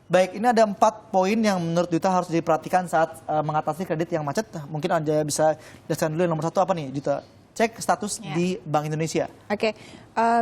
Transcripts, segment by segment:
Baik, ini ada 4 poin yang menurut Duta harus diperhatikan saat mengatasi kredit yang macet. Mungkin Anda bisa jelaskan dulu yang nomor 1 apa nih, Duta? Cek status di Bank Indonesia. Oke,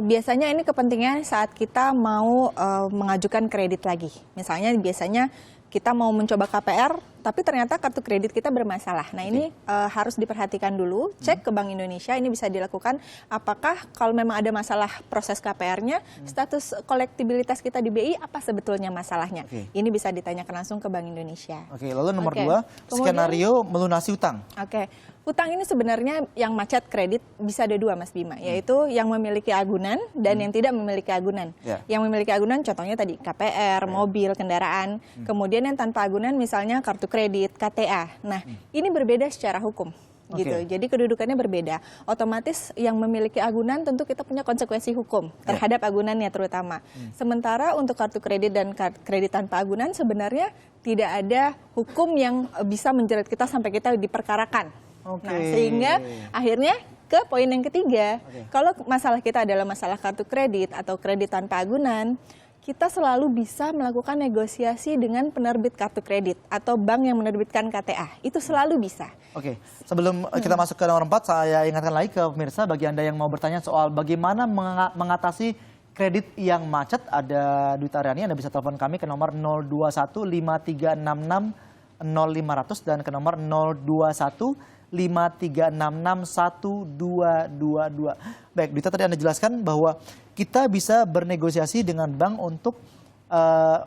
biasanya ini kepentingan saat kita mau mengajukan kredit lagi. Misalnya biasanya kita mau mencoba KPR, tapi ternyata kartu kredit kita bermasalah. Nah ini harus diperhatikan dulu, cek ke Bank Indonesia, ini bisa dilakukan apakah kalau memang ada masalah proses KPR-nya, status kolektibilitas kita di BI apa sebetulnya masalahnya. Ini bisa ditanyakan langsung ke Bank Indonesia. Oke, lalu nomor 2, skenario melunasi utang. Oke, utang ini sebenarnya yang macet kredit bisa ada 2 Mas Bima, yaitu yang memiliki agunan dan yang tidak memiliki agunan. Yang memiliki agunan contohnya tadi KPR, mobil, kendaraan, kemudian yang tanpa agunan misalnya kartu kredit, KTA. Nah, ini berbeda secara hukum. Gitu. Jadi kedudukannya berbeda. Otomatis yang memiliki agunan tentu kita punya konsekuensi hukum terhadap agunannya terutama. Sementara untuk kartu kredit dan kredit tanpa agunan sebenarnya tidak ada hukum yang bisa menjerat kita sampai kita diperkarakan. Nah, sehingga akhirnya ke poin yang ketiga, kalau masalah kita adalah masalah kartu kredit atau kredit tanpa agunan, kita selalu bisa melakukan negosiasi dengan penerbit kartu kredit atau bank yang menerbitkan KTA. Itu selalu bisa. Oke, sebelum kita masuk ke nomor 4, saya ingatkan lagi ke pemirsa, bagi Anda yang mau bertanya soal bagaimana mengatasi kredit yang macet, ada Duta Aryani, Anda bisa telepon kami ke nomor 021 5366 0500 dan ke nomor 021 53661222. Baik, Duta tadi Anda jelaskan bahwa kita bisa bernegosiasi dengan bank untuk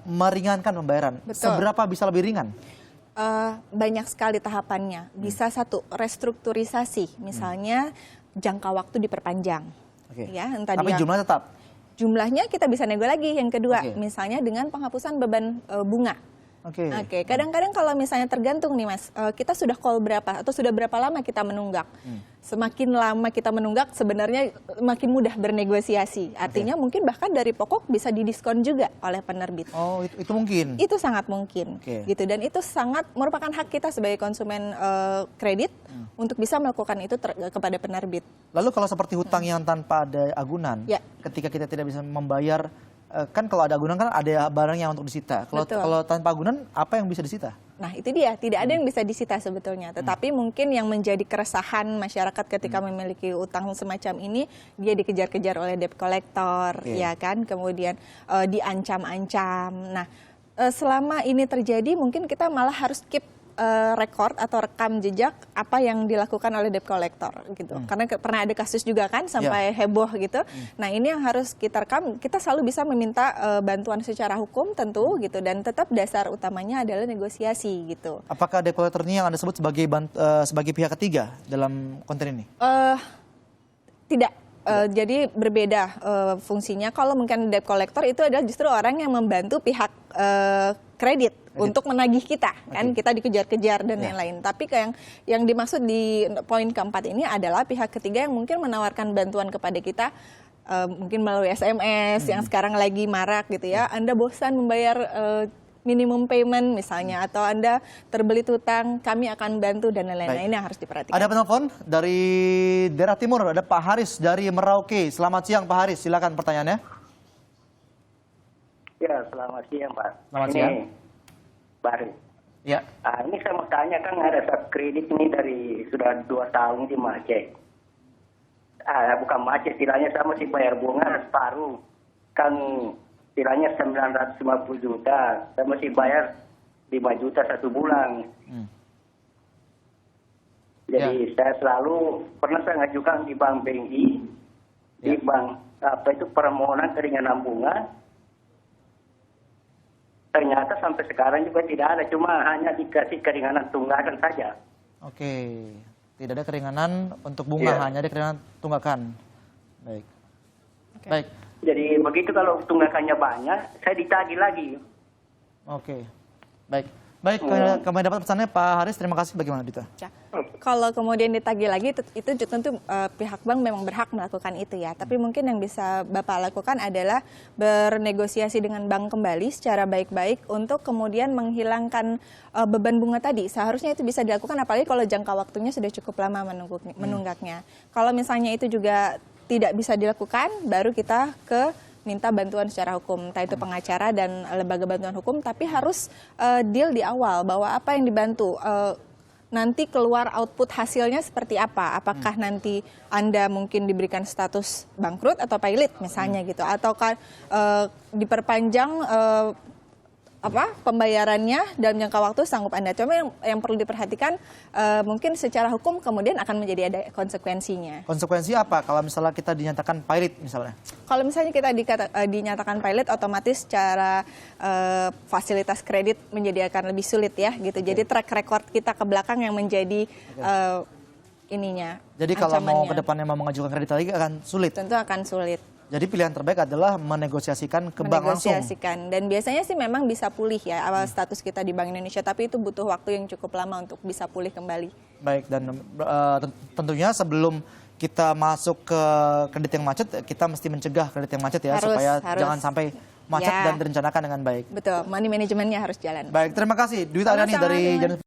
meringankan pembayaran. Seberapa bisa lebih ringan? Banyak sekali tahapannya. Bisa satu, restrukturisasi, misalnya jangka waktu diperpanjang. Ya, tapi jumlahnya tetap? Jumlahnya kita bisa nego lagi. Yang kedua, misalnya dengan penghapusan beban bunga. Kadang-kadang kalau misalnya tergantung nih Mas, kita sudah call berapa atau sudah berapa lama kita menunggak. Semakin lama kita menunggak sebenarnya makin mudah bernegosiasi. Artinya mungkin bahkan dari pokok bisa didiskon juga oleh penerbit. Oh, itu mungkin? Itu sangat mungkin. Gitu. Dan itu sangat merupakan hak kita sebagai konsumen kredit untuk bisa melakukan itu kepada penerbit. Lalu kalau seperti hutang yang tanpa ada agunan, ketika kita tidak bisa membayar, kan kalau ada agunan kan ada barangnya untuk disita. Kalau tanpa agunan apa yang bisa disita? Nah itu dia, tidak ada yang bisa disita sebetulnya. Tetapi mungkin yang menjadi keresahan masyarakat ketika memiliki utang semacam ini, dia dikejar-kejar oleh debt collector, ya kan, kemudian diancam-ancam. Nah selama ini terjadi mungkin kita malah harus keep rekor atau rekam jejak apa yang dilakukan oleh debt collector gitu. Karena pernah ada kasus juga kan sampai heboh gitu. Nah, ini yang harus kita rekam. Kita selalu bisa meminta bantuan secara hukum tentu gitu, dan tetap dasar utamanya adalah negosiasi gitu. Apakah debt collector ini yang Anda sebut sebagai pihak ketiga dalam konten ini? Tidak. Jadi berbeda fungsinya. Kalau mungkin debt collector itu adalah justru orang yang membantu pihak kredit untuk menagih kita, kan kita dikejar-kejar dan lain-lain. Tapi yang dimaksud di poin keempat ini adalah pihak ketiga yang mungkin menawarkan bantuan kepada kita, mungkin melalui SMS yang sekarang lagi marak gitu ya. Anda bosan membayar minimum payment misalnya, atau Anda terbelit hutang, kami akan bantu dan lain-lain. Ini yang harus diperhatikan. Ada penelpon dari daerah timur, ada Pak Haris dari Merauke. Selamat siang Pak Haris, silakan pertanyaannya. Ya, selamat siang Pak. Selamat siang. Baru. Ya. Ini saya mau tanya, kan ada kredit ini dari sudah 2 tahun di macet. Bukan macet, istilahnya saya masih bayar bunga separuh. Kan istilahnya 950 juta, saya masih bayar 5 juta 1 bulan. Jadi saya selalu pernah saya ngajukan di Bank BNI, di bank permohonan keringanan bunga. Ternyata sampai sekarang juga tidak ada, cuma hanya dikasih keringanan tunggakan saja. Tidak ada keringanan untuk bunga, hanya ada keringanan tunggakan. Baik. Baik. Jadi begitu kalau tunggakannya banyak, saya ditagih lagi. Baik. Baik, kami dapat pesannya Pak Haris, terima kasih. Bagaimana Dita? Kalau kemudian ditagih lagi, itu tentu pihak bank memang berhak melakukan itu ya. Tapi mungkin yang bisa Bapak lakukan adalah bernegosiasi dengan bank kembali secara baik-baik untuk kemudian menghilangkan beban bunga tadi. Seharusnya itu bisa dilakukan, apalagi kalau jangka waktunya sudah cukup lama menunggaknya. Kalau misalnya itu juga tidak bisa dilakukan, baru kita ke minta bantuan secara hukum, entah itu pengacara dan lembaga bantuan hukum, tapi harus deal di awal bahwa apa yang dibantu. Nanti keluar output hasilnya seperti apa? Apakah nanti Anda mungkin diberikan status bangkrut atau pilot misalnya gitu, ataukah diperpanjang pembayarannya dalam jangka waktu sanggup Anda. Cuma yang perlu diperhatikan mungkin secara hukum kemudian akan menjadi ada konsekuensinya. Konsekuensi apa kalau misalnya kita dinyatakan pilot misalnya? Kalau misalnya kita dinyatakan pilot, otomatis secara fasilitas kredit menjadi akan lebih sulit ya gitu. Jadi track record kita ke belakang yang menjadi ininya. Jadi kalau mau ke depannya mau mengajukan kredit lagi akan sulit. Tentu akan sulit. Jadi pilihan terbaik adalah menegosiasikan ke bank langsung. Menegosiasikan. Dan biasanya sih memang bisa pulih ya awal status kita di Bank Indonesia, tapi itu butuh waktu yang cukup lama untuk bisa pulih kembali. Baik, dan tentunya sebelum kita masuk ke kredit yang macet, kita mesti mencegah kredit yang macet ya, supaya jangan sampai macet dan direncanakan dengan baik. Betul, money manajemennya harus jalan. Baik, terima kasih Dwi Aryani dari Janus